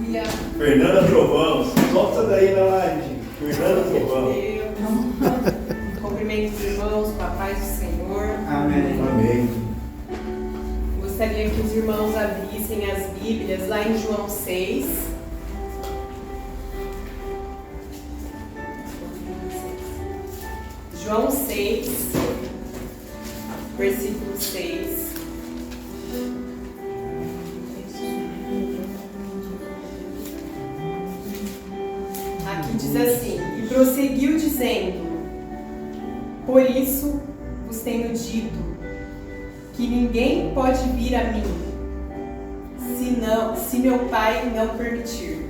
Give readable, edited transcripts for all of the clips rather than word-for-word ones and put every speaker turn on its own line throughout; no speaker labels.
Bíblia.
Fernanda Trovão, solta daí na live, gente. Fernanda Trovão.
Cumprimento os irmãos com a paz do Senhor.
Amém.
Amém.
Gostaria que os irmãos abrissem as Bíblias lá em João 6. João 6, versículo 6. Aqui diz assim: e prosseguiu dizendo: por isso vos tenho dito que ninguém pode vir a mim se meu Pai não permitir.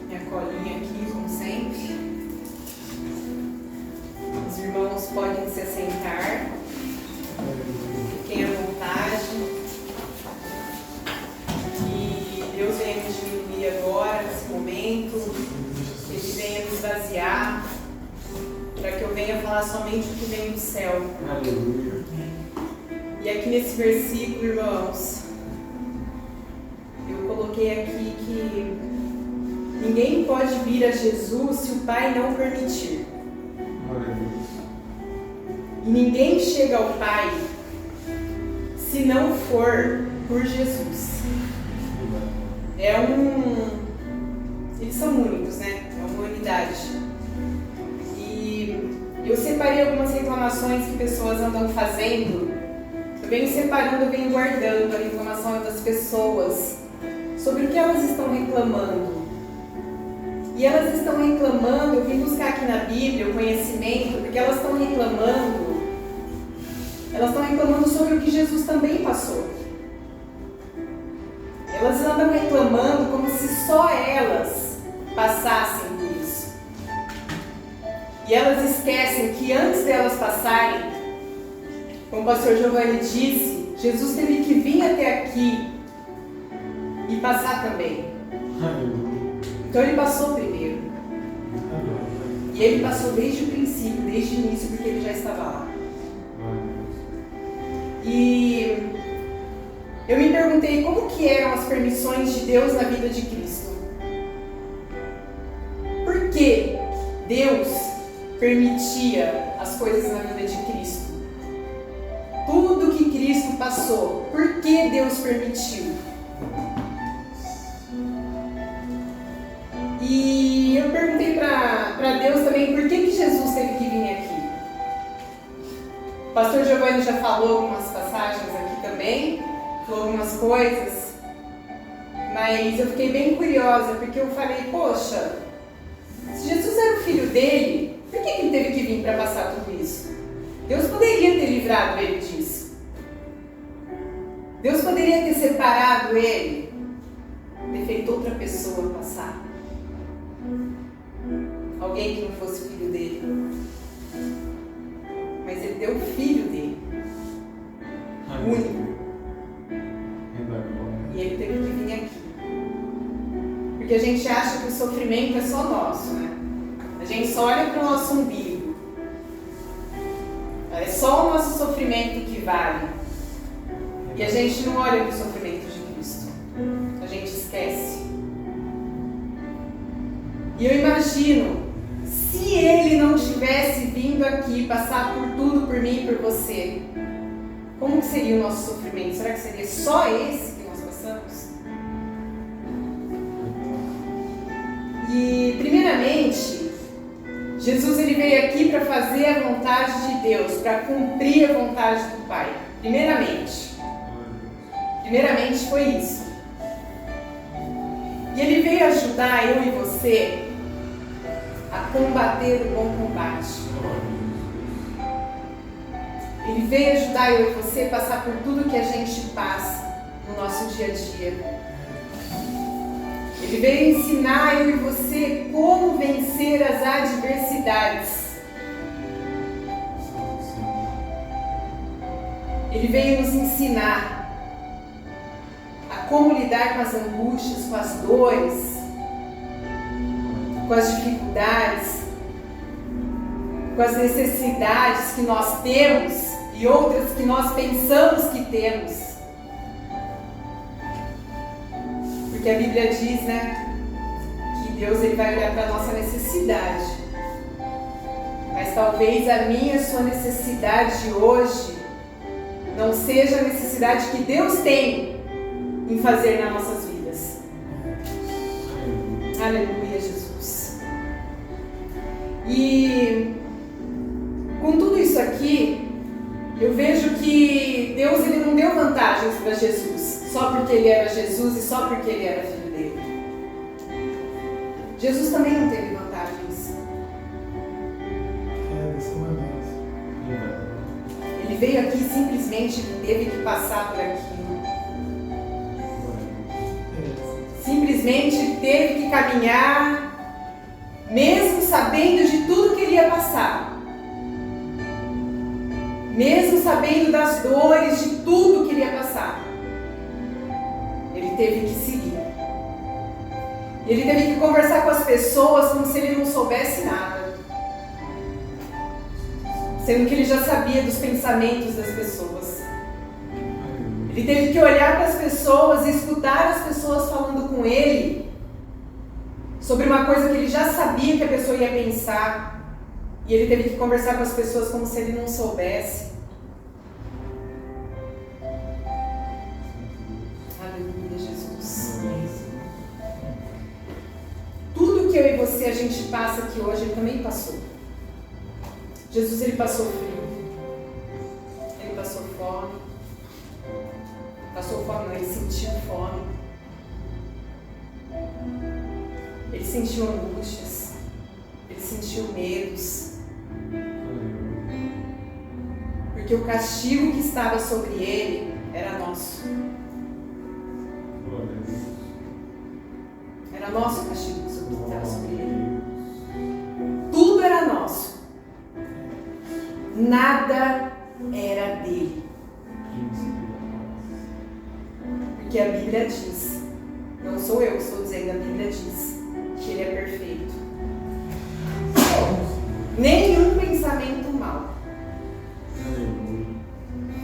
Minha colinha aqui, como sempre. Os irmãos podem se assentar. Fiquem à vontade. Que Deus venha me diminuir agora, nesse momento. Que Ele venha me esvaziar. Para que eu venha falar somente o que vem do céu.
Aleluia.
E aqui nesse versículo, irmãos, eu coloquei aqui que ninguém pode vir a Jesus se o Pai não permitir. E ninguém chega ao Pai se não for por Jesus. Eles são únicos, né? É uma unidade. E eu separei algumas reclamações que pessoas andam fazendo. Eu venho separando, eu venho guardando a reclamação das pessoas sobre o que elas estão reclamando. E elas estão reclamando, eu vim buscar aqui na Bíblia o conhecimento, porque elas estão reclamando sobre o que Jesus também passou. Elas andam reclamando como se só elas passassem por isso. E elas esquecem que antes delas passarem, como o pastor Giovanni disse, Jesus teve que vir até aqui e passar também. Então ele passou primeiro. E ele passou desde o princípio, desde o início, porque ele já estava lá. E eu me perguntei como que eram as permissões de Deus na vida de Cristo. Por que Deus permitia as coisas na vida de Cristo? Tudo que Cristo passou, por que Deus permitiu? E eu perguntei para Deus também por que Jesus teve que vir aqui. O pastor Giovanni já falou algumas passagens aqui também, falou algumas coisas, mas eu fiquei bem curiosa, porque eu falei, poxa, se Jesus era o filho dele, por que ele teve que vir para passar tudo isso? Deus poderia ter livrado ele disso. Deus poderia ter separado ele, ter feito outra pessoa passar. Alguém que não fosse filho dele. Mas ele deu o filho dele. Único. E ele teve que vir aqui. Porque a gente acha que o sofrimento é só nosso, né? A gente só olha para o nosso umbigo. É só o nosso sofrimento que vale. E a gente não olha para o sofrimento de Cristo. A gente esquece. E eu imagino, se ele não tivesse vindo aqui passar por tudo, por mim e por você, como que seria o nosso sofrimento? Será que seria só esse que nós passamos? E, primeiramente, Jesus ele veio aqui para fazer a vontade de Deus, para cumprir a vontade do Pai. Primeiramente foi isso. E ele veio ajudar eu e você a combater o bom combate. Ele veio ajudar eu e você a passar por tudo que a gente passa no nosso dia a dia. Ele veio ensinar eu e você como vencer as adversidades. Ele veio nos ensinar a como lidar com as angústias, com as dores, com as dificuldades, com as necessidades que nós temos e outras que nós pensamos que temos. Porque a Bíblia diz, né, que Deus ele vai olhar para a nossa necessidade. Mas talvez a minha e a sua necessidade de hoje não seja a necessidade que Deus tem em fazer nas nossas vidas. Aleluia, Jesus. E com tudo isso aqui, eu vejo que Deus ele não deu vantagens para Jesus, só porque ele era Jesus e só porque ele era filho dele. Jesus também não teve vantagens. Ele veio aqui simplesmente teve que passar por aquilo. Simplesmente teve que caminhar, mesmo sabendo de tudo que ele ia passar. Mesmo sabendo das dores, de tudo que ele ia passar. Ele teve que seguir. Ele teve que conversar com as pessoas como se ele não soubesse nada. Sendo que ele já sabia dos pensamentos das pessoas. Ele teve que olhar para as pessoas e escutar as pessoas falando com ele sobre uma coisa que ele já sabia que a pessoa ia pensar. E ele teve que conversar com as pessoas como se ele não soubesse. Aleluia, Jesus. Tudo que eu e você a gente passa aqui hoje, ele também passou. Jesus, ele passou frio. Ele passou fome. Passou fome, não, ele sentiu fome. Ele sentiu angústias. Ele sentiu medos. Porque o castigo que estava sobre ele era nosso. Era nosso o castigo que estava sobre ele. Tudo era nosso. Nada era dele. Porque a Bíblia diz, não sou eu que estou dizendo, a Bíblia diz que ele é perfeito. Nenhum pensamento mal.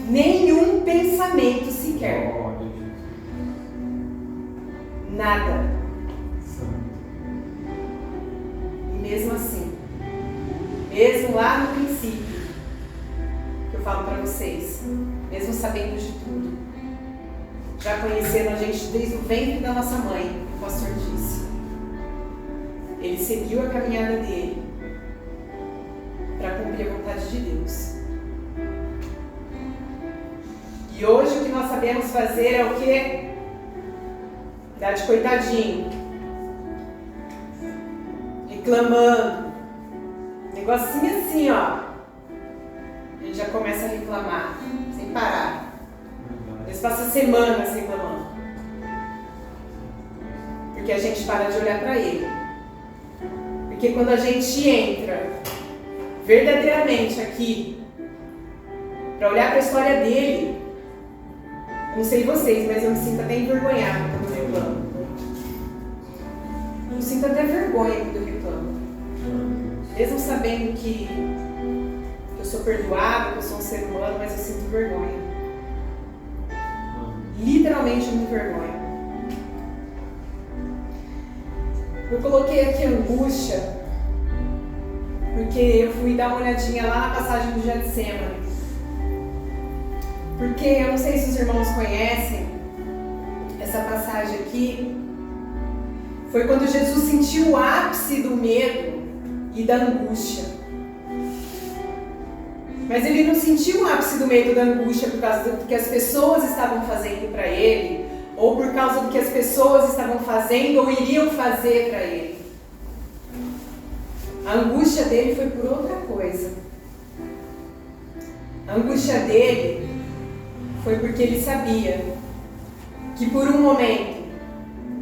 Nenhum pensamento sequer. Nada. E mesmo assim, mesmo lá no princípio, que eu falo para vocês, mesmo sabendo de tudo, já conhecendo a gente desde o ventre da nossa mãe, o pastor disse, ele seguiu a caminhada dele para cumprir a vontade de Deus. E hoje o que nós sabemos fazer é o quê? Dar de coitadinho, reclamando, negocinho assim, ó. A gente já começa a reclamar, sem parar. Às vezes passa semanas reclamando. Porque a gente para de olhar para ele. Porque quando a gente entra verdadeiramente aqui para olhar para a história dele, não sei vocês, mas eu me sinto até envergonhada quando eu reclamo. Eu sinto até vergonha quando eu reclamo. Mesmo sabendo que eu sou perdoada, que eu sou um ser humano, mas eu sinto vergonha. Literalmente me vergonha. Eu coloquei aqui angústia, porque eu fui dar uma olhadinha lá na passagem do Getsemane. Porque eu não sei se os irmãos conhecem essa passagem aqui. Foi quando Jesus sentiu o ápice do medo e da angústia. Mas ele não sentiu o ápice do medo e da angústia por causa do que as pessoas estavam fazendo para ele, ou por causa do que as pessoas estavam fazendo ou iriam fazer para ele. A angústia dele foi por outra coisa. A angústia dele foi porque ele sabia que por um momento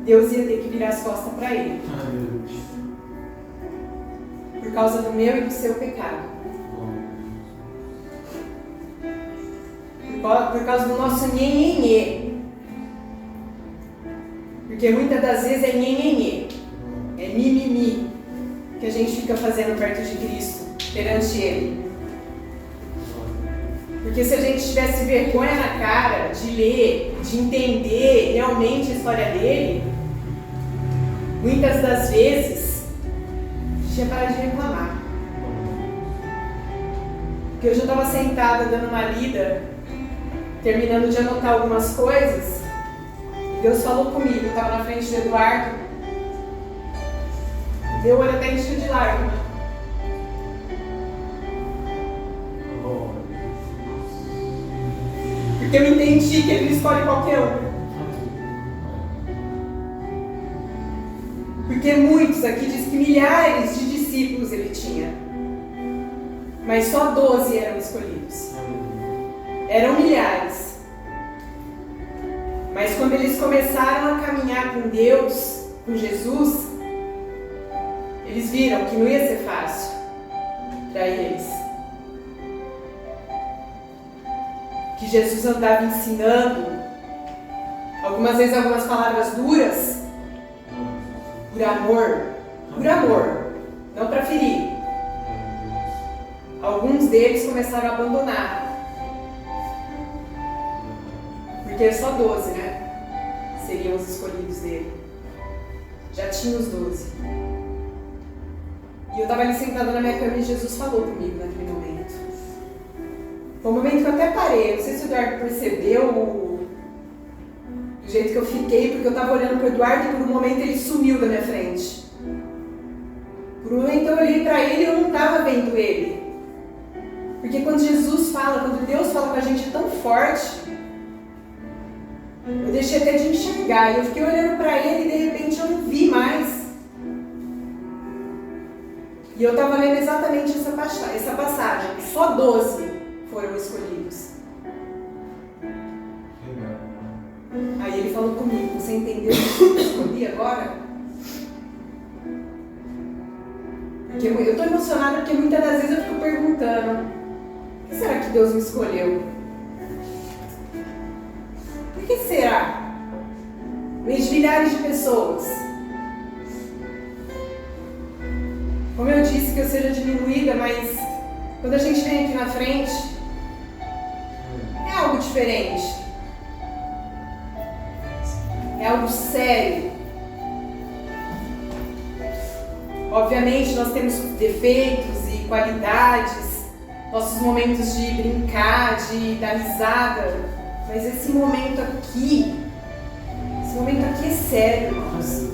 Deus ia ter que virar as costas para ele. Por causa do meu e do seu pecado. Por causa do nosso nhenhenhê. Porque muitas das vezes é nhenhenhê. É mimimi que a gente fica fazendo perto de Cristo, perante Ele. Porque se a gente tivesse vergonha na cara de ler, de entender realmente a história dele, muitas das vezes a gente ia parar de reclamar. Porque hoje eu estava sentada dando uma lida, terminando de anotar algumas coisas, e Deus falou comigo. Eu estava na frente do Eduardo, meu olho até encheu de lágrima. Porque eu entendi que Ele não escolhe qualquer um. Porque muitos, aqui diz que milhares de discípulos Ele tinha, mas só 12 eram escolhidos. Eram milhares. Mas quando eles começaram a caminhar com Deus, com Jesus, eles viram que não ia ser fácil para eles. Que Jesus andava ensinando, algumas vezes algumas palavras duras, por amor, não para ferir. Alguns deles começaram a abandonar, porque só 12, né? Seriam os escolhidos dele. Já tinha os 12. E eu estava ali sentada na minha cama e Jesus falou comigo naquele momento. Foi um momento que eu até parei. Não sei se o Eduardo percebeu o jeito que eu fiquei, porque eu estava olhando para o Eduardo e por um momento ele sumiu da minha frente. Por um momento eu olhei para ele e eu não estava vendo ele. Porque quando Jesus fala, quando Deus fala com a gente é tão forte, eu deixei até de enxergar. E eu fiquei olhando para ele e de repente eu não vi mais. E eu estava lendo exatamente essa passagem. Só 12 foram escolhidos. Aí ele falou comigo: você entendeu que eu escolhi agora? Porque eu estou emocionada porque muitas das vezes eu fico perguntando: por que será que Deus me escolheu? Por que será? No meio de milhares de pessoas. Como eu disse que eu seja diminuída, mas quando a gente vem aqui na frente, é algo diferente. É algo sério. Obviamente nós temos defeitos e qualidades, nossos momentos de brincar, de dar risada, mas esse momento aqui é sério, irmãos.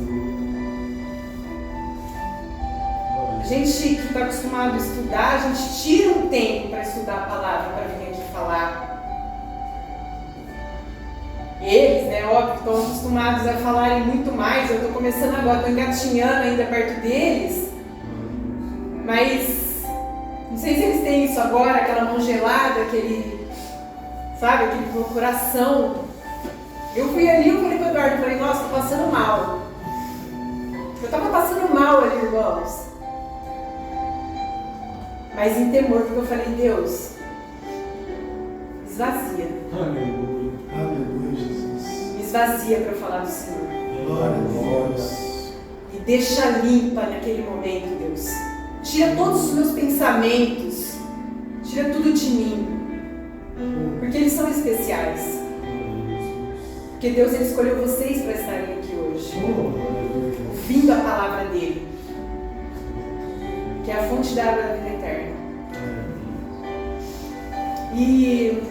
A gente que está acostumado a estudar, a gente tira um tempo para estudar a palavra, para vir aqui falar. Eles, né, óbvio, estão acostumados a falarem muito mais. Eu estou começando agora, estou engatinhando ainda perto deles. Mas, não sei se eles têm isso agora, aquela mão gelada, aquele coração. Eu fui ali, eu falei para o Eduardo, falei: nossa, estou passando mal. Eu estava passando mal ali, irmãos. Mas em temor, porque eu falei: Deus, esvazia.
Aleluia. Aleluia, Jesus.
Me esvazia para eu falar do Senhor.
Glória a Deus.
Me deixa limpa naquele momento, Deus. Tira todos os meus pensamentos. Tira tudo de mim. Porque eles são especiais. Porque Deus, Ele escolheu vocês para estarem aqui hoje. Ouvindo a palavra dEle. Que é a fonte da água da vida eterna. E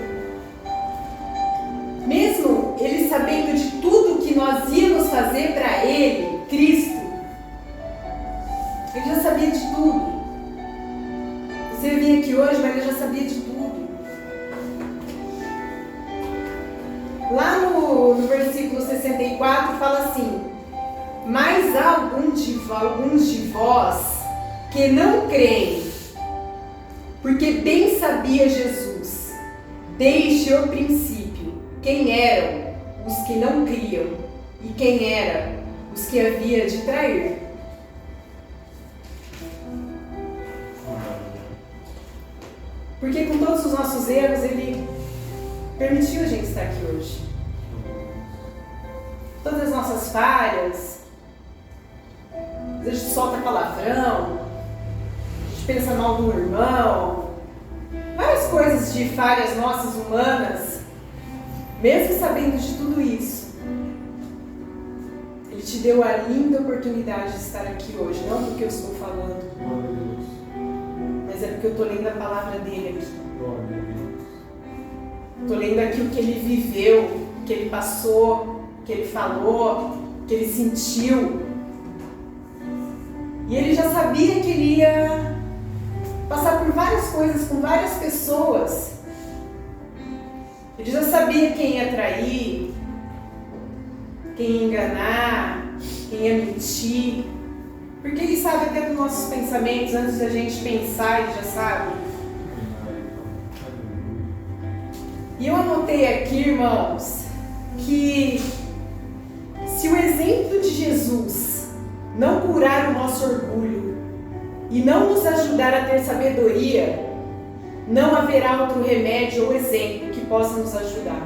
mesmo Ele sabendo de tudo que nós íamos fazer para Ele, Cristo, Ele já sabia de tudo. Você vinha aqui hoje, mas Ele já sabia de tudo. Lá no versículo 64 fala assim: mas há alguns de vós que não creem, porque bem sabia Jesus, desde o princípio, quem eram os que não criam e quem eram os que havia de trair. Porque com todos os nossos erros, Ele permitiu a gente estar aqui hoje. Todas as nossas falhas, às vezes solta palavrão, pensa mal do irmão, várias coisas de falhas nossas humanas, mesmo sabendo de tudo isso, Ele te deu a linda oportunidade de estar aqui hoje, não porque eu estou falando, mas é porque eu estou lendo a palavra dele aqui. Estou lendo aqui o que ele viveu, o que ele passou, o que ele falou, o que ele sentiu. E ele já sabia que ele ia passar por várias coisas com várias pessoas. Ele já sabia quem ia trair, quem ia enganar, quem ia mentir. Porque ele sabe até dos nossos pensamentos, antes da gente pensar, ele já sabe. E eu anotei aqui, irmãos, que se o exemplo de Jesus não curar o nosso orgulho e não nos ajudar a ter sabedoria, não haverá outro remédio ou exemplo que possa nos ajudar.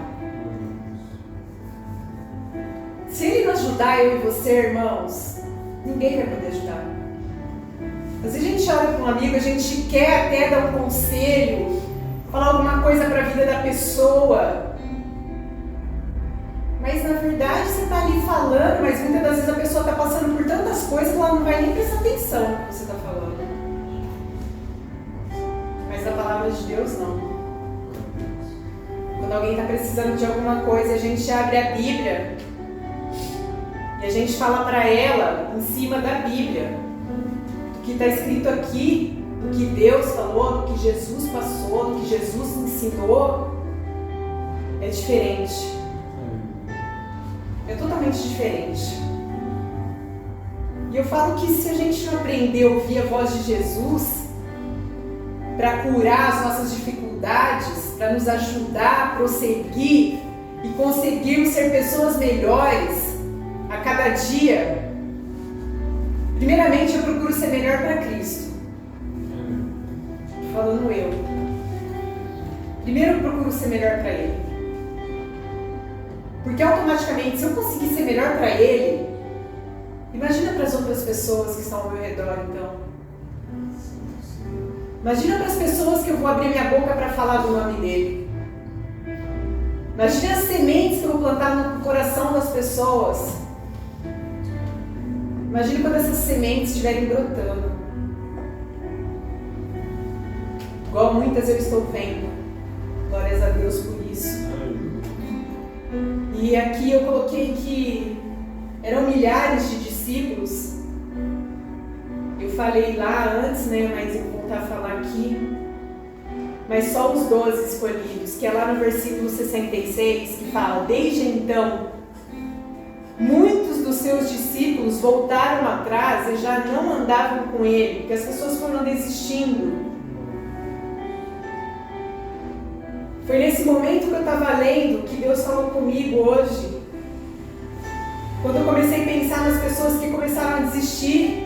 Se Ele não ajudar eu e você, irmãos, ninguém vai poder ajudar. Às vezes a gente olha para um amigo, a gente quer até dar um conselho, falar alguma coisa para a vida da pessoa, mas na verdade você está ali falando, mas muitas das vezes a pessoa está passando por tantas coisas que ela não vai nem prestar atenção no que você está falando. Mas na palavra de Deus não. Quando alguém está precisando de alguma coisa, a gente abre a Bíblia e a gente fala para ela em cima da Bíblia, do que está escrito aqui, do que Deus falou, do que Jesus passou, do que Jesus ensinou. É diferente. É totalmente diferente. E eu falo que se a gente não aprender a ouvir a voz de Jesus para curar as nossas dificuldades, para nos ajudar a prosseguir e conseguirmos ser pessoas melhores a cada dia, primeiramente eu procuro ser melhor para Cristo. Falando eu. Primeiro eu procuro ser melhor para Ele. Porque automaticamente, se eu conseguir ser melhor para Ele, imagina para as outras pessoas que estão ao meu redor, então. Imagina para as pessoas que eu vou abrir minha boca para falar do nome dEle. Imagina as sementes que eu vou plantar no coração das pessoas. Imagina quando essas sementes estiverem brotando. Igual muitas eu estou vendo. Glórias a Deus por isso. E aqui eu coloquei que eram milhares de discípulos. Eu falei lá antes, né? Mas eu vou voltar a falar aqui. Mas só os 12 escolhidos, que é lá no versículo 66, que fala: desde então, muitos dos seus discípulos voltaram atrás e já não andavam com ele, porque as pessoas foram desistindo. Foi nesse momento que eu estava lendo que Deus falou comigo hoje. Quando eu comecei a pensar nas pessoas que começaram a desistir.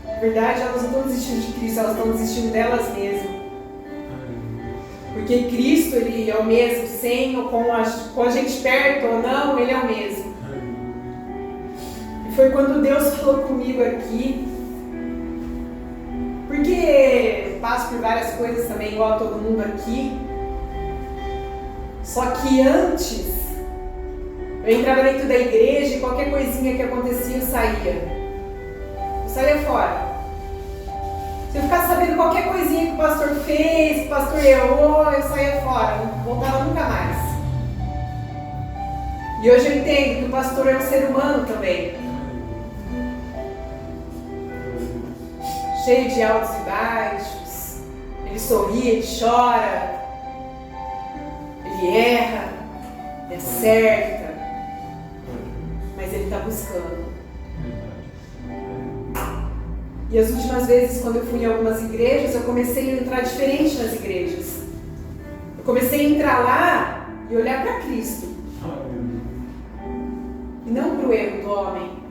Na verdade, elas não estão desistindo de Cristo, elas estão desistindo delas mesmas. Porque Cristo, Ele é o mesmo, sem ou com a gente perto ou não, Ele é o mesmo. E foi quando Deus falou comigo aqui. Porque passo por várias coisas também, igual a todo mundo aqui. Só que antes, eu entrava dentro da igreja e qualquer coisinha que acontecia eu saía. Eu saía fora. Se eu ficasse sabendo qualquer coisinha que o pastor fez, que o pastor errou, eu saía fora. Não voltava nunca mais. E hoje eu entendo que o pastor é um ser humano também. Cheio de altos e baixos, ele sorri, ele chora, ele erra, ele acerta, mas ele está buscando. E as últimas vezes, quando eu fui em algumas igrejas, eu comecei a entrar diferente nas igrejas. Eu comecei a entrar lá e olhar para Cristo, e não para o erro do homem.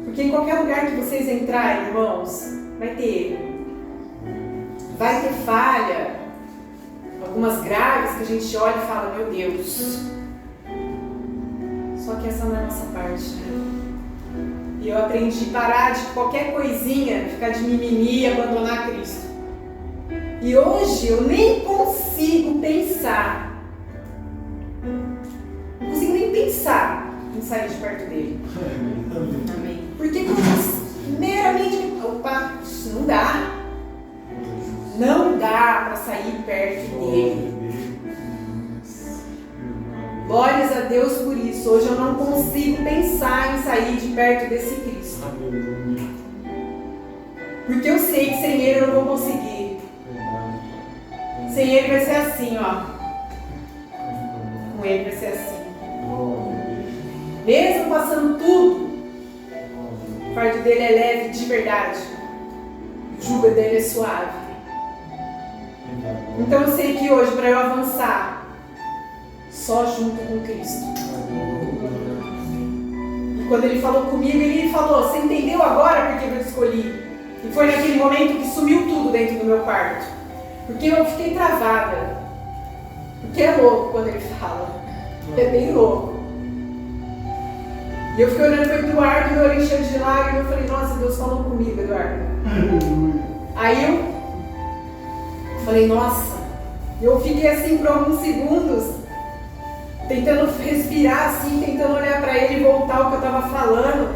Porque em qualquer lugar que vocês entrarem, irmãos, vai ter erro. Vai ter falha. Algumas graves que a gente olha e fala: meu Deus. Só que essa não é a nossa parte, né? E eu aprendi a parar de qualquer coisinha, ficar de mimimi e abandonar Cristo. E hoje eu nem consigo pensar. Não consigo nem pensar em sair de perto dele. Amém. Porque quando meramente. Opa, isso não dá. Não dá para sair perto dele. Glórias a Deus por isso. Hoje eu não consigo pensar em sair de perto desse Cristo. Porque eu sei que sem Ele eu não vou conseguir. Sem Ele vai ser assim, ó. Com Ele vai ser assim. Mesmo passando tudo, o fardo dele é leve de verdade. O jugo dele é suave. Então eu sei que hoje, para eu avançar, só junto com Cristo. E quando Ele falou comigo, Ele falou: você entendeu agora porque eu te escolhi? E foi naquele momento que sumiu tudo dentro do meu quarto. Porque eu fiquei travada. Porque é louco quando Ele fala. É bem louco. E eu fiquei olhando para o Eduardo, meu olho enchendo de lágrimas, e eu falei: nossa, Deus falou comigo, Eduardo. Aí eu falei: nossa. Eu fiquei assim por alguns segundos, tentando respirar assim, tentando olhar para ele e voltar ao que eu estava falando.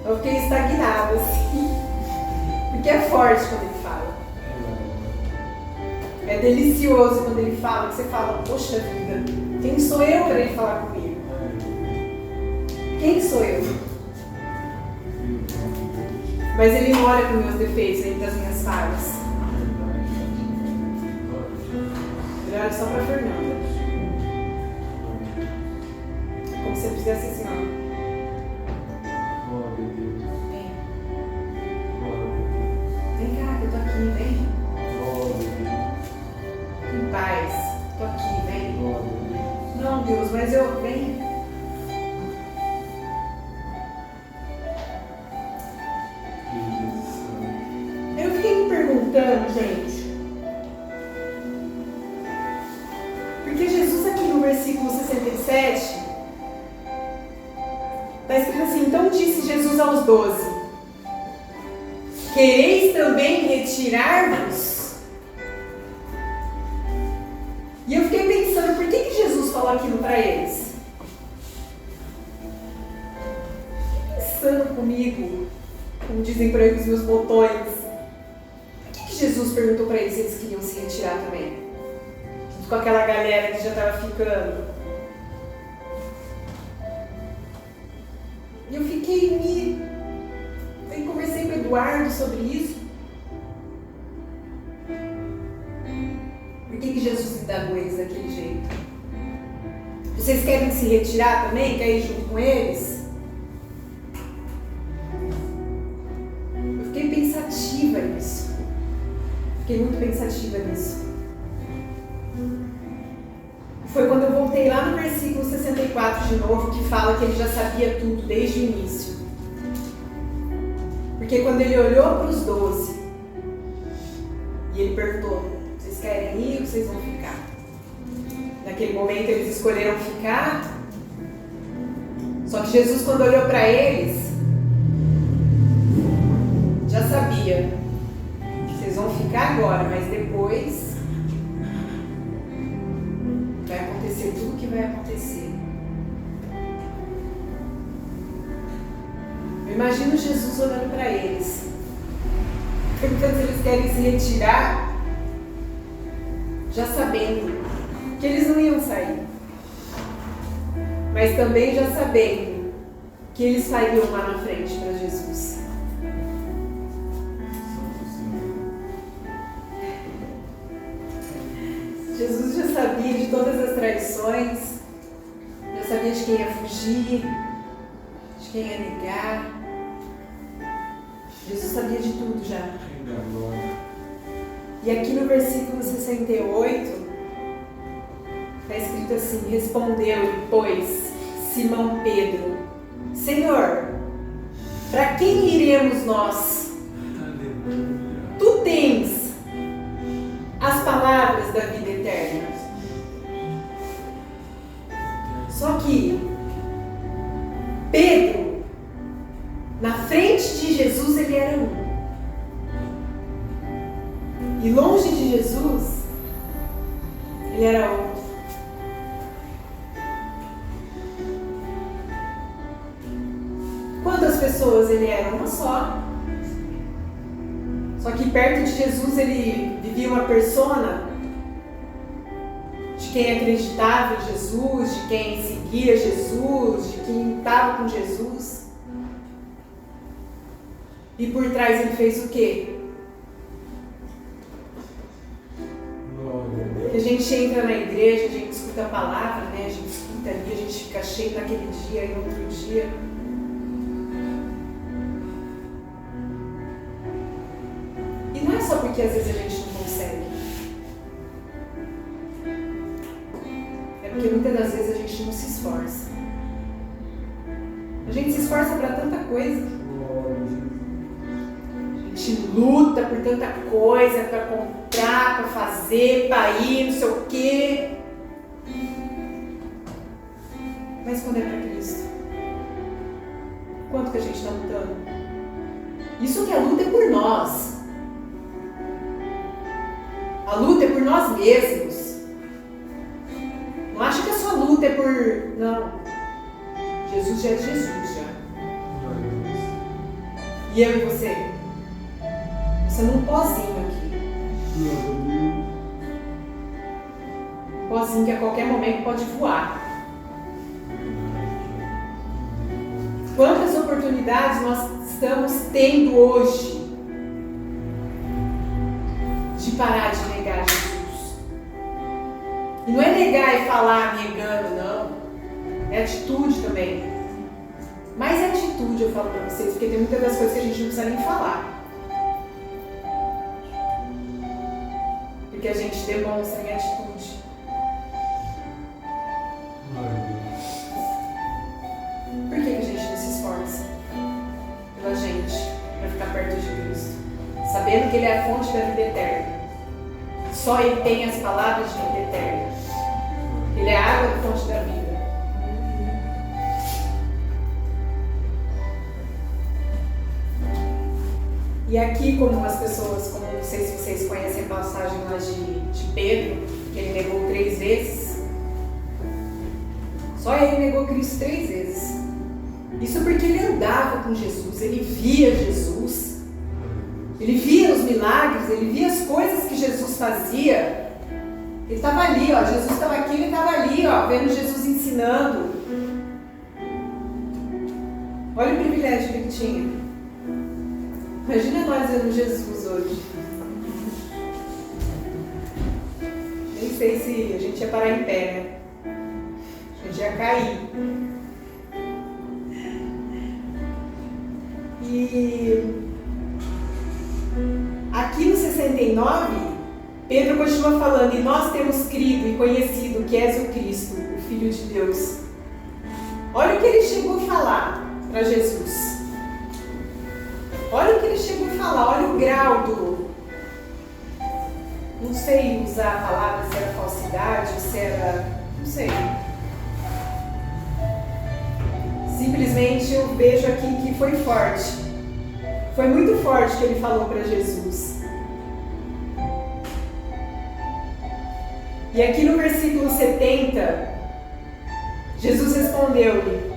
Eu fiquei estagnada assim. Porque é forte quando ele fala. É delicioso quando ele fala, que você fala: poxa vida, quem sou eu para ele falar comigo? Quem sou eu? Mas ele não olha para os meus defeitos, nem para as minhas falhas. Ele olha só para a Fernanda. Como se eu fizesse assim, ó. Vem. Vem cá, que eu tô aqui, vem. Em paz. Tô aqui, vem. Não, Deus, mas eu... Vem. Eu fiquei me perguntando, gente. Porque Jesus aqui no versículo 67... está escrito assim: então disse Jesus aos 12: quereis também retirar-vos? E eu fiquei pensando, por que Jesus falou aquilo para eles? Pensando comigo, como dizem por aí com os meus botões, por que Jesus perguntou para eles se eles queriam se retirar também? Junto com aquela galera que já estava ficando. E eu fiquei Eu conversei com o Eduardo sobre isso. Por que Jesus indagou eles daquele jeito? Vocês querem se retirar também? Quer ir junto com eles? Eu fiquei pensativa nisso. Fiquei muito pensativa nisso. Foi quando eu voltei lá no versículo 64 de novo, que fala que ele já sabia tudo desde o início. Porque quando ele olhou para os 12 e ele perguntou: vocês querem ir ou vocês vão ficar? Naquele momento eles escolheram ficar. Só que Jesus, quando olhou para eles, já sabia: vocês vão ficar agora, mas depois vai acontecer tudo o que vai acontecer. Eu imagino Jesus olhando para eles, perguntando se eles querem se retirar, já sabendo que eles não iam sair, mas também já sabendo que eles sairiam lá na frente para Jesus. Jesus já sabia de todas as traições, já sabia de quem ia fugir, de quem ia negar. Jesus sabia de tudo já. E aqui no versículo 68, está escrito assim: respondeu-lhe, pois, Simão Pedro: Senhor, para quem iremos nós? Tu tens as palavras da vida eterna. Só que Pedro, na Ele era outro. Quantas pessoas ele era? Uma só. Só que perto de Jesus ele vivia uma persona de quem acreditava em Jesus, de quem seguia Jesus, de quem estava com Jesus. E por trás ele fez o quê? A gente entra na igreja, a gente escuta a palavra, né? A gente escuta ali, a gente fica cheio naquele dia e no outro dia. E não é só porque às vezes a gente não consegue. É porque muitas das vezes a gente não se esforça. A gente se esforça para tanta coisa. A gente luta por tanta coisa, para comprar, para fazer, para ir, não sei o quê. Mas quando é para Cristo? Quanto que a gente está lutando? Isso que a luta é por nós. A luta é por nós mesmos. Não acha que a sua luta é por... Não. Jesus já é Jesus, já. E eu e você? Você num pozinho aqui. Um pozinho que a qualquer momento pode voar. Quantas oportunidades nós estamos tendo hoje de parar de negar Jesus? E não é negar e falar negando, não. É atitude também. Mas é atitude, eu falo pra vocês, porque tem muitas das coisas que a gente não precisa nem falar. Porque a gente demonstra em atitude. Por que a gente não se esforça pela gente, para ficar perto de Cristo? Sabendo que Ele é a fonte da vida eterna. Só Ele tem as palavras de vida eterna. Ele é a água da fonte da vida. E aqui, como as pessoas, como não sei se vocês conhecem a passagem lá de Pedro, que ele negou 3 vezes. Só ele negou Cristo 3 vezes. Isso porque ele andava com Jesus, ele via Jesus. Ele via os milagres, ele via as coisas que Jesus fazia. Ele estava ali, ó, Jesus estava aqui, ele estava ali, ó, vendo Jesus ensinando. Olha o privilégio que ele tinha. Imagina nós vendo Jesus hoje. Nem sei se a gente ia parar em pé, né? A gente ia cair. E aqui no 69, Pedro continua falando: e nós temos crido e conhecido que és o Cristo, o Filho de Deus. Olha o que ele chegou a falar para Jesus. Olha o que ele chegou a falar, olha o grau do... Não sei usar a palavra, se era falsidade, se era... Não sei. Simplesmente eu vejo aqui que foi forte. Foi muito forte que ele falou para Jesus. E aqui no versículo 70, Jesus respondeu-lhe: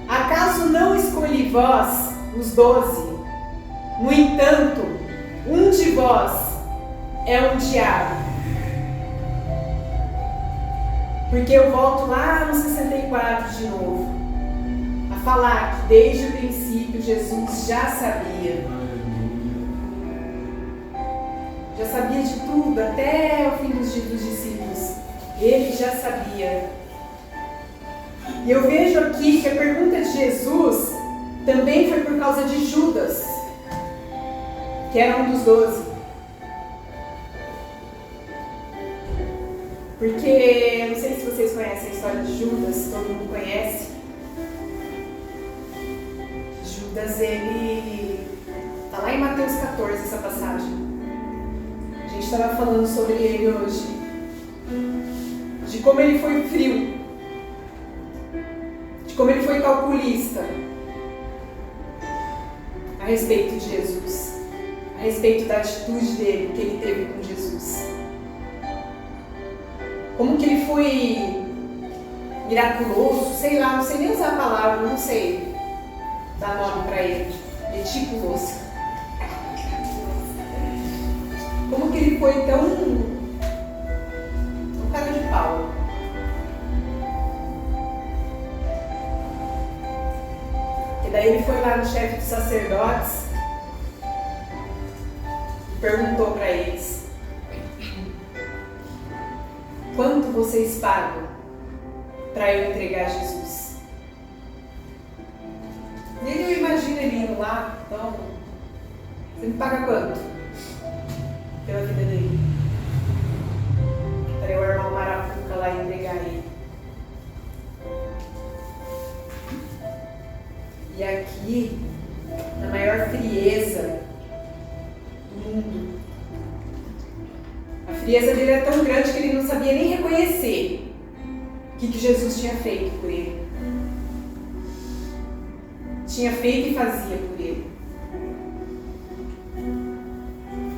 acaso não escolhi vós, os 12? No entanto, um de vós é um diabo. Porque eu volto lá no 64 de novo, a falar que desde o princípio Jesus já sabia. Já sabia de tudo, até o fim dos discípulos. Ele já sabia. E eu vejo aqui que a pergunta de Jesus também foi por causa de Judas, que era um dos 12. Porque, não sei se vocês conhecem a história de Judas, todo mundo conhece. Judas, ele... Está lá em Mateus 14, essa passagem. A gente estava falando sobre ele hoje. De como ele foi frio. De como ele foi calculista. A respeito de Jesus, a respeito da atitude dele, que ele teve com Jesus. como que ele foi miraculoso, sei lá, não sei nem usar a palavra, não sei dar nome para ele, meticuloso. Como que ele foi tão cara de pau. E daí ele foi lá no chefe dos sacerdotes e perguntou para eles: quanto vocês pagam para eu entregar Jesus? E ele, eu imagino ele indo lá, então, você me paga quanto pela vida dele? Para eu armar uma marapuca lá e entregar ele. E aqui, na maior frieza do mundo, a frieza dele era tão grande que ele não sabia nem reconhecer o que Jesus tinha feito por ele. Tinha feito e fazia por ele.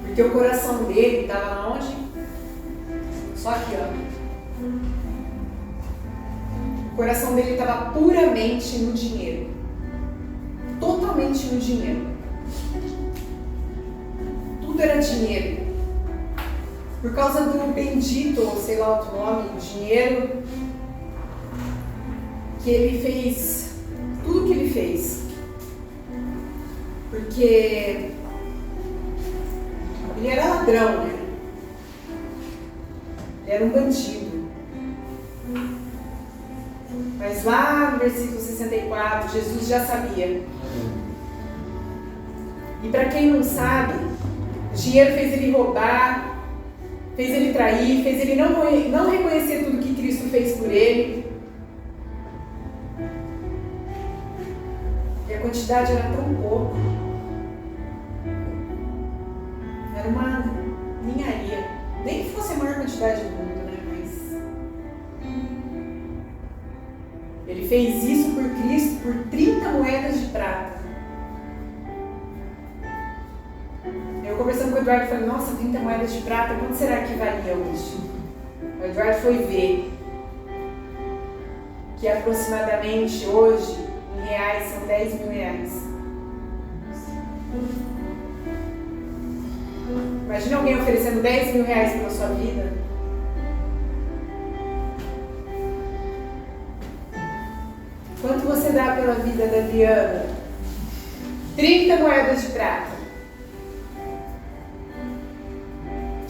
Porque o coração dele estava onde? Só aqui, ó. O coração dele estava puramente no dinheiro. Totalmente no dinheiro. Tudo era dinheiro. Por causa do bendito, ou sei lá outro nome, dinheiro, que ele fez tudo que ele fez. Porque ele era ladrão, né? Ele era um bandido. Mas lá no versículo 64, Jesus já sabia. E para quem não sabe, o dinheiro fez ele roubar, fez ele trair, fez ele não reconhecer tudo que Cristo fez por ele. E a quantidade era tão pouco. Era uma ninharia. Nem que fosse a maior quantidade do mundo, né? Mas ele fez isso por Cristo por 30 moedas de prata. Eu conversando com o Eduardo, falei, nossa, 30 moedas de prata, quanto será que valia hoje? O Eduardo foi ver que aproximadamente hoje, em reais, são 10 mil reais. Imagina alguém oferecendo 10 mil reais pela sua vida. Quanto você dá pela vida da Adriana? 30 moedas de prata.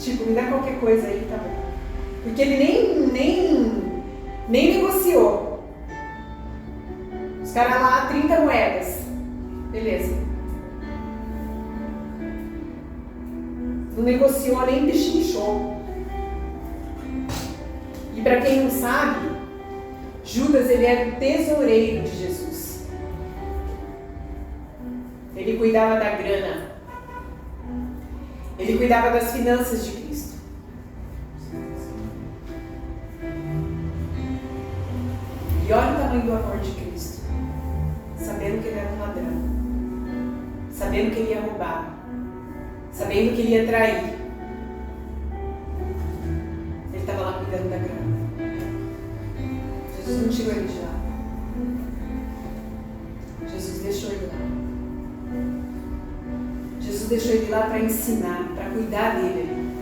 Tipo, me dá qualquer coisa aí, tá bom. Porque ele nem negociou. Os caras lá, 30 moedas. Beleza. Não negociou, nem pechinchou. E para quem não sabe, Judas, ele era o tesoureiro de Jesus. Ele cuidava da grana. Ele cuidava das finanças de Cristo. E olha o tamanho do amor de Cristo. Sabendo que ele era um ladrão. Sabendo que ele ia roubar. Sabendo que ele ia trair. Ele estava lá cuidando da grana. Jesus não tirou ele de lá. Jesus deixou ele lá. Jesus deixou ele lá para ensinar, para cuidar dele.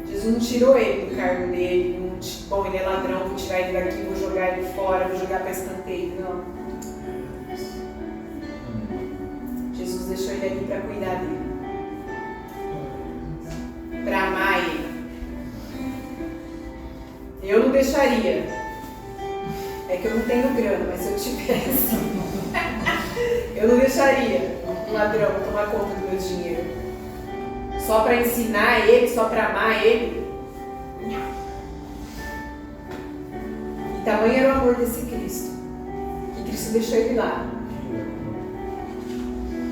Jesus não tirou ele do cargo dele, não, bom, ele é ladrão, vou tirar ele daqui, vou jogar ele fora, vou jogar para escanteio. Não. Jesus deixou ele ali para cuidar dele, para amar ele. Eu não deixaria. É que eu não tenho grana, mas se eu tivesse, eu não deixaria um ladrão tomar conta do meu dinheiro. Só para ensinar ele, só para amar ele. E tamanho era o amor desse Cristo, que Cristo deixou ele lá.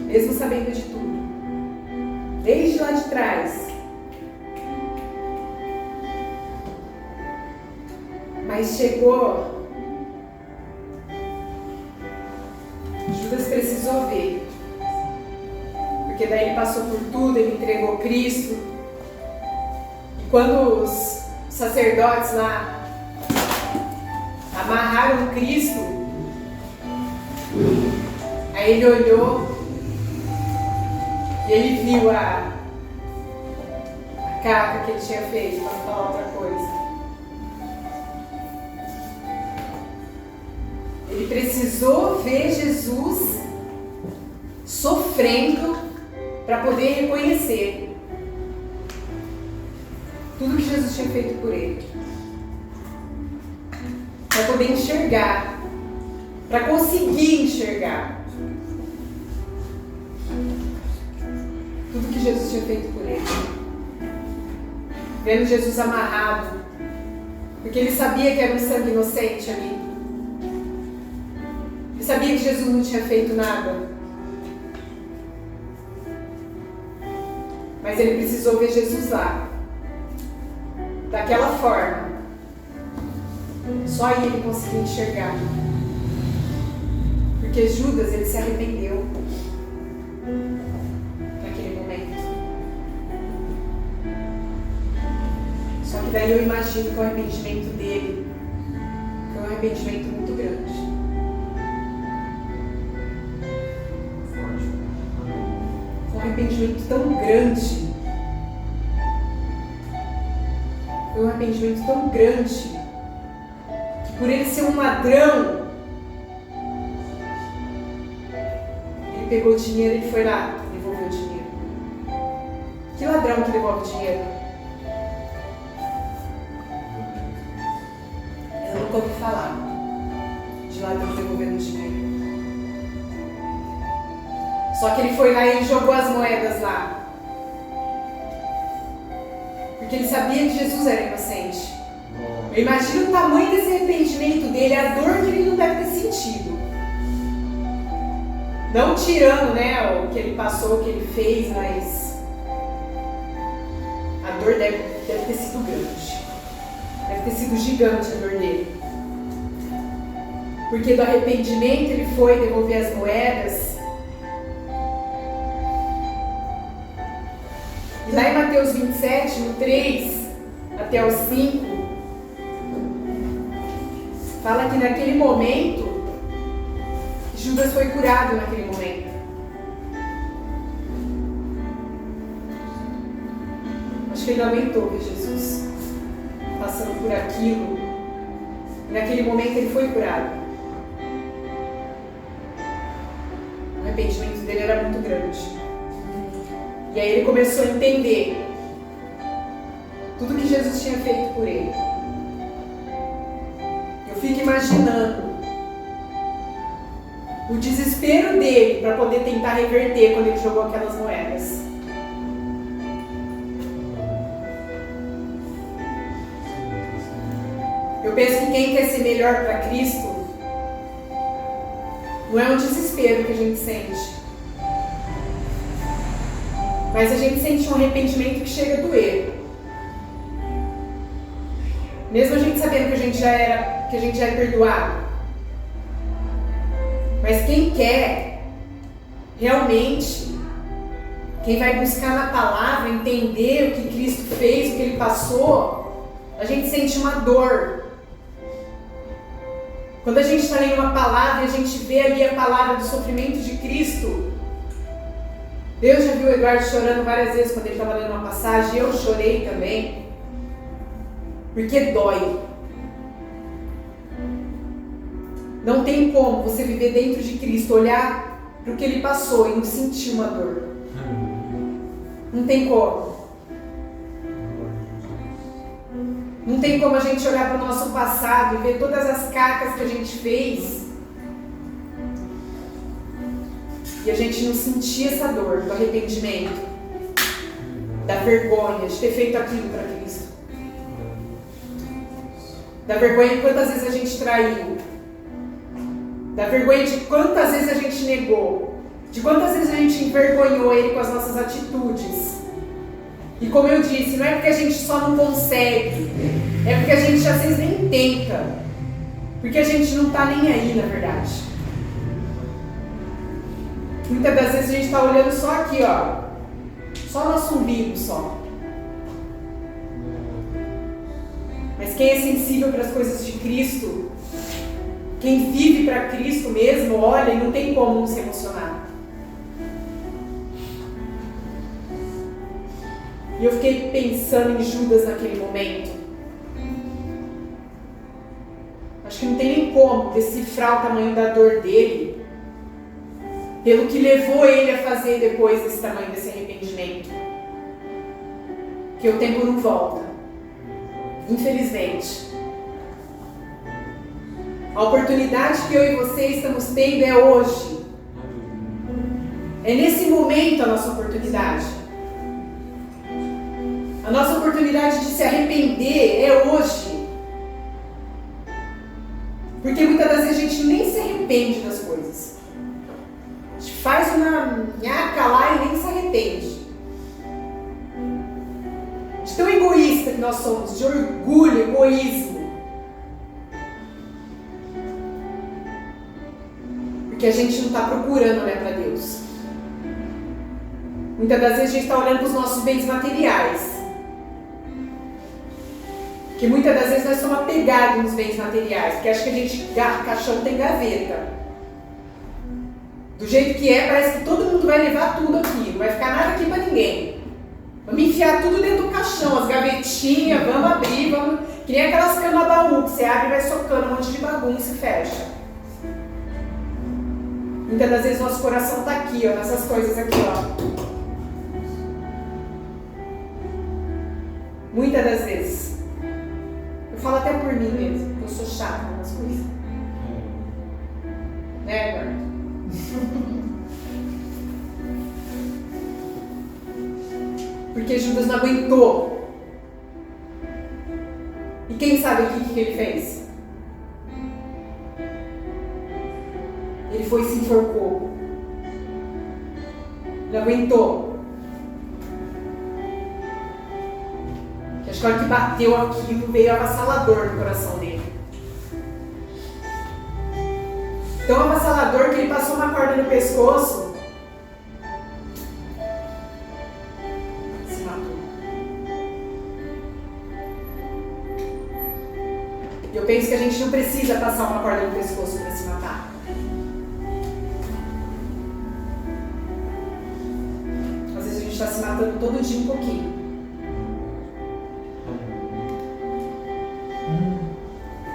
Mesmo sabendo de tudo. Desde lá de trás. Mas chegou. Judas precisou ver. Porque daí ele passou por tudo, ele entregou Cristo. quando os sacerdotes lá amarraram Cristo, aí ele olhou e ele viu a caca que ele tinha feito, para não falar outra coisa. Ele precisou ver Jesus sofrendo para poder reconhecer tudo que Jesus tinha feito por ele. Para poder enxergar, para conseguir enxergar tudo que Jesus tinha feito por ele. Vendo Jesus amarrado, porque ele sabia que era um sangue inocente ali. Ele sabia que Jesus não tinha feito nada. Mas ele precisou ver Jesus lá, daquela forma. Só aí ele conseguiu enxergar. Porque Judas, ele se arrependeu naquele momento. Só que daí eu imagino que o arrependimento dele foi um arrependimento muito grande. Foi um arrependimento tão grande. Foi um arrependimento tão grande que, por ele ser um ladrão, ele pegou o dinheiro e ele foi lá e devolveu o dinheiro. Que ladrão que devolve dinheiro? Eu nunca ouvi falar de ladrão devolvendo dinheiro. Só que ele foi lá e ele jogou as moedas lá. Porque ele sabia que Jesus era inocente. Eu imagino o tamanho desse arrependimento dele, a dor que ele não deve ter sentido. Não tirando, né, o que ele passou, o que ele fez, mas a dor deve ter sido grande. Deve ter sido gigante a dor dele. Porque do arrependimento ele foi devolver as moedas. E lá em Mateus 27, no 3 até o 5, fala que naquele momento, Judas foi curado naquele momento. Acho que ele lamentou ver Jesus passando por aquilo. E naquele momento ele foi curado. O arrependimento dele era muito grande. E aí ele começou a entender tudo que Jesus tinha feito por ele. Eu fico imaginando o desespero dele para poder tentar reverter quando ele jogou aquelas moedas. Eu penso que quem quer ser melhor para Cristo não é um desespero que a gente sente, mas a gente sente um arrependimento que chega a doer. Mesmo a gente sabendo que a gente já é perdoado. Mas quem quer, realmente, quem vai buscar na palavra, entender o que Cristo fez, o que Ele passou, a gente sente uma dor. Quando a gente está lendo uma palavra e a gente vê ali a palavra do sofrimento de Cristo, Deus já viu o Eduardo chorando várias vezes quando ele estava lendo uma passagem, e eu chorei também, porque dói. Não tem como você viver dentro de Cristo, olhar para o que Ele passou e não sentir uma dor. Não tem como. Não tem como a gente olhar para o nosso passado e ver todas as cacas que a gente fez e a gente não sentir essa dor do arrependimento, da vergonha de ter feito aquilo para Cristo, da vergonha de quantas vezes a gente traiu, da vergonha de quantas vezes a gente negou, de quantas vezes a gente envergonhou Ele com as nossas atitudes. E como eu disse, não é porque a gente só não consegue, é porque a gente às vezes nem tenta, porque a gente não está nem aí, na verdade. Muitas das vezes a gente está olhando só aqui, ó, só nosso umbigo só. quem é sensível para as coisas de Cristo, quem vive para Cristo mesmo, olha, e não tem como não se emocionar. E eu fiquei pensando em Judas naquele momento. Acho que não tem nem como decifrar o tamanho da dor dele, pelo que levou ele a fazer depois desse tamanho desse arrependimento. Que o tempo não volta, infelizmente. A oportunidade que eu e você estamos tendo é hoje. É nesse momento a nossa oportunidade. A nossa oportunidade de se arrepender é hoje. Porque muitas das vezes a gente nem se arrepende das coisas. A gente faz uma nhaca lá e nem se arrepende. De tão egoísta que nós somos, de orgulho, egoísmo. Porque a gente não está procurando olhar para Deus. Muitas das vezes a gente está olhando para os nossos bens materiais. Porque muitas das vezes nós somos apegados nos bens materiais, porque acho que a gente, caixão tem gaveta. Do jeito que é, parece que todo mundo vai levar tudo aqui, não vai ficar nada aqui para ninguém. Vamos enfiar tudo dentro do caixão, as gavetinhas, vamos abrir, vamos... Que nem aquelas camas baú, que você abre e vai socando um monte de bagunça e fecha. Muitas das vezes nosso coração está aqui, ó, nessas coisas aqui, ó. Muitas das vezes. Eu falo até por mim mesmo, eu sou chata nas coisas. Né, Eduardo? Porque Judas não aguentou. E quem sabe o que ele fez? Ele foi e se enforcou. Ele aguentou. Acho que a hora que bateu aquilo veio avassalador no coração dele. Tão avassalador que ele passou uma corda no pescoço. Se matou. Eu penso que a gente não precisa passar uma corda no pescoço para se matar. Às vezes a gente está se matando todo dia um pouquinho.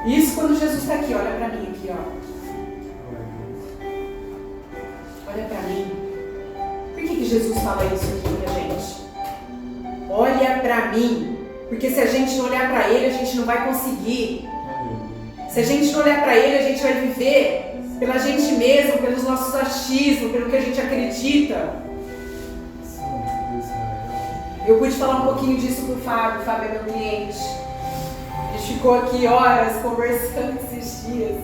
Isso quando Jesus está aqui, olha para mim aqui, ó. Olha para mim. Por que Jesus fala isso aqui pra gente? Olha para mim. Porque se a gente não olhar para Ele, a gente não vai conseguir. Se a gente não olhar para Ele, a gente vai viver pela gente mesmo, pelos nossos achismos, pelo que a gente acredita. Eu pude falar um pouquinho disso pro Fábio. O Fábio é meu cliente. A gente ficou aqui horas conversando esses dias.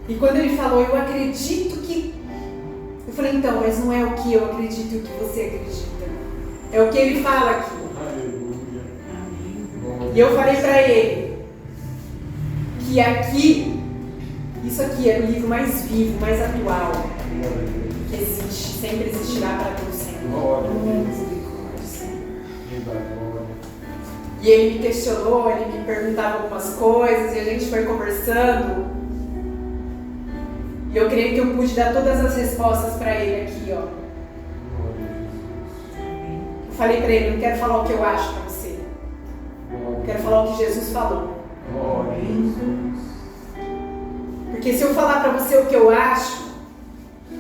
E quando ele falou, eu acredito que... Eu falei, então, mas não é o que eu acredito e o que você acredita. É o que ele fala aqui. E eu falei pra ele que aqui, isso aqui é o livro mais vivo, mais atual que existe, sempre existirá para Deus sempre. E ele me questionou, ele me perguntava algumas coisas e a gente foi conversando. E eu creio que eu pude dar todas as respostas para ele aqui, ó. Eu falei para ele, não quero falar o que eu acho para você. Eu quero falar o que Jesus falou. Porque se eu falar para você o que eu acho,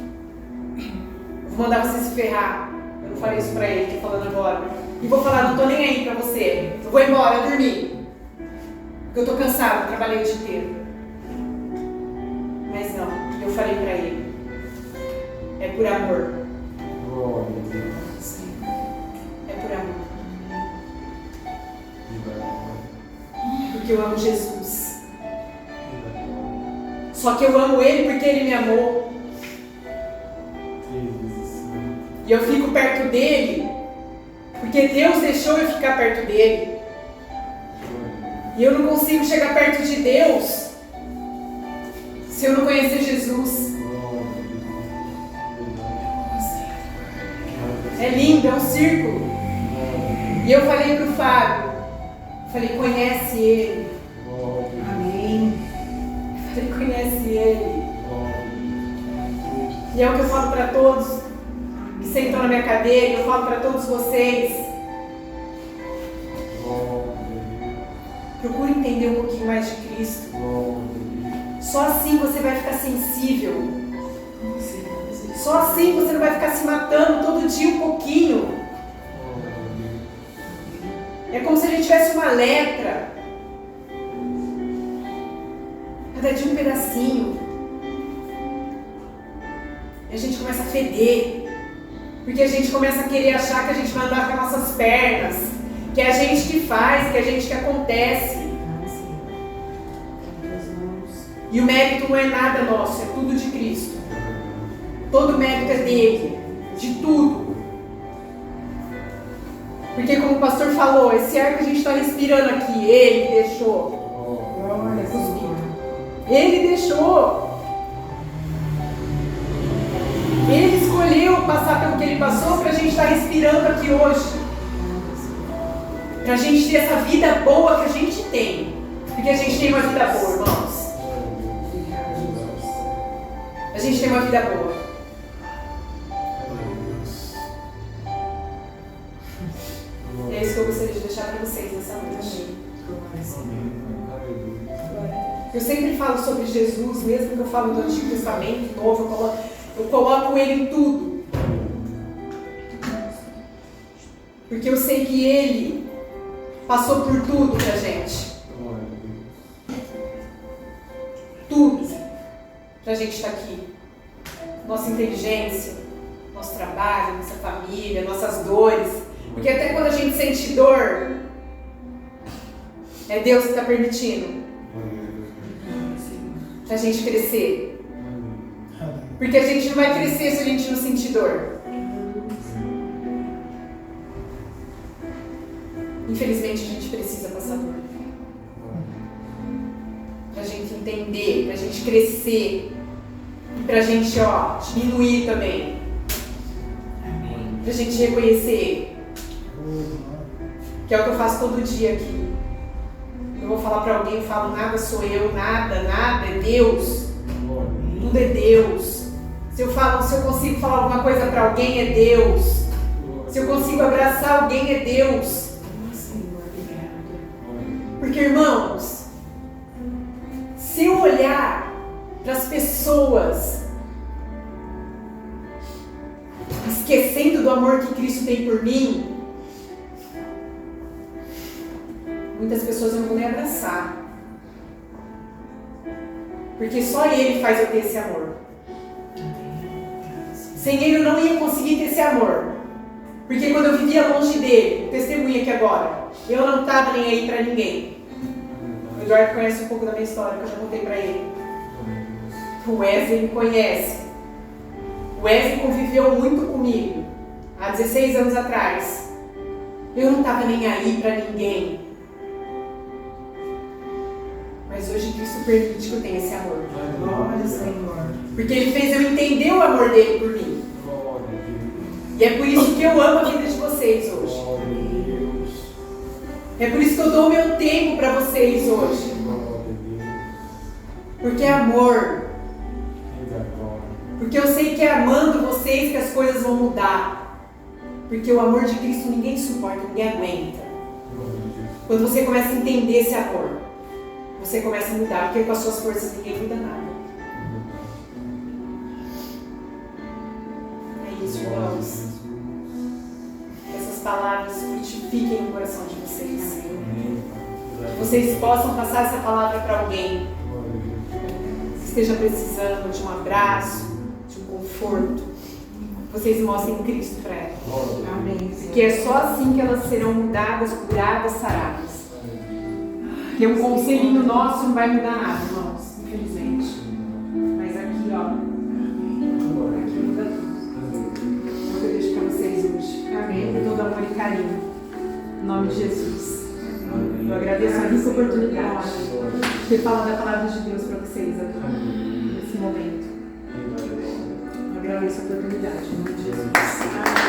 eu vou mandar você se ferrar. Eu não falei isso para ele, tô falando agora. E vou falar, não tô nem aí pra você. Eu vou embora, dormir. Porque eu tô cansado, trabalhei o dia inteiro. Mas não, eu falei pra ele. É por amor. É por amor. Porque eu amo Jesus. Só que eu amo Ele porque Ele me amou. E eu fico perto dEle porque Deus deixou eu ficar perto dEle. E eu não consigo chegar perto de Deus se eu não conhecer Jesus. É lindo, é um círculo. E eu falei pro Fábio, Falei, conhece Ele. Amém. Falei, conhece Ele. E é o que eu falo para todos que sentam na minha cadeira, eu falo para todos vocês. Procure entender um pouquinho mais de Cristo. Só assim você vai ficar sensível. Só assim você não vai ficar se matando todo dia um pouquinho. É como se a gente tivesse uma lepra. Cada dia um pedacinho. E a gente começa a feder. Porque a gente começa a querer achar que a gente vai andar com as nossas pernas. Que é a gente que faz, que é a gente que acontece. E o mérito não é nada nosso, é tudo de Cristo. Todo o mérito é dele, de tudo. Porque como o pastor falou, esse ar que a gente está respirando aqui, ele deixou. Olha, cuspiu. Ele deixou. Ele escolheu passar pelo que ele passou para a gente estar respirando aqui hoje. Para a gente ter essa vida boa que a gente tem. Porque a gente tem uma vida boa, irmãos. A gente tem uma vida boa. E é isso que eu gostaria de deixar para vocês nessa noite. Eu sempre falo sobre Jesus, mesmo que eu falo do Antigo Testamento, Novo, eu coloco ele em tudo. Porque eu sei que ele passou por tudo pra gente. Tudo pra gente estar aqui. Nossa inteligência, nosso trabalho, nossa família, nossas dores. Porque até quando a gente sente dor, é Deus que está permitindo pra gente crescer. Porque a gente não vai crescer se a gente não sentir dor. Infelizmente a gente precisa passar dor. Pra gente entender, pra gente crescer. E pra gente, diminuir também. Pra gente reconhecer. Que é o que eu faço todo dia aqui. Eu vou falar pra alguém, eu falo, nada sou eu, nada, é Deus. Tudo é Deus. Se eu consigo falar alguma coisa pra alguém, é Deus. Se eu consigo abraçar alguém, é Deus. Porque, irmãos, se eu olhar para as pessoas esquecendo do amor que Cristo tem por mim, muitas pessoas eu não vou nem abraçar. Porque só Ele faz eu ter esse amor. Sem Ele eu não ia conseguir ter esse amor. Porque quando eu vivia longe dele, testemunha aqui agora, eu não estava nem aí para ninguém. O Eduardo conhece um pouco da minha história, que eu já contei para ele. O Wesley me conhece. O Wesley conviveu muito comigo há 16 anos atrás. Eu não estava nem aí para ninguém. Mas hoje Cristo permite que eu tenha esse amor. Glória, Senhor. Porque Ele fez eu entender o amor dele por mim. E é por isso que eu amo a vida de vocês hoje. É por isso que eu dou o meu tempo para vocês hoje. Porque é amor. Porque eu sei que é amando vocês que as coisas vão mudar. Porque o amor de Cristo ninguém suporta, ninguém aguenta. Quando você começa a entender esse amor, você começa a mudar. Porque com as suas forças ninguém muda nada. É isso, irmãos. Essas palavras frutifiquem no coração de vocês. Que vocês possam passar essa palavra para alguém que esteja precisando de um abraço, de um conforto. Vocês mostrem Cristo para ela. Amém. Porque é só assim que elas serão mudadas, curadas, saradas. Porque um conselhinho nosso não vai mudar nada, irmãos, infelizmente. Mas aqui, aqui muda tudo. É o que eu deixo para vocês hoje. Amém. Com todo amor e carinho. Em nome de Jesus. Eu agradeço a rica oportunidade de ter falado a palavra de Deus para vocês aqui, nesse momento. Eu agradeço a oportunidade. Em nome de Jesus. Amém.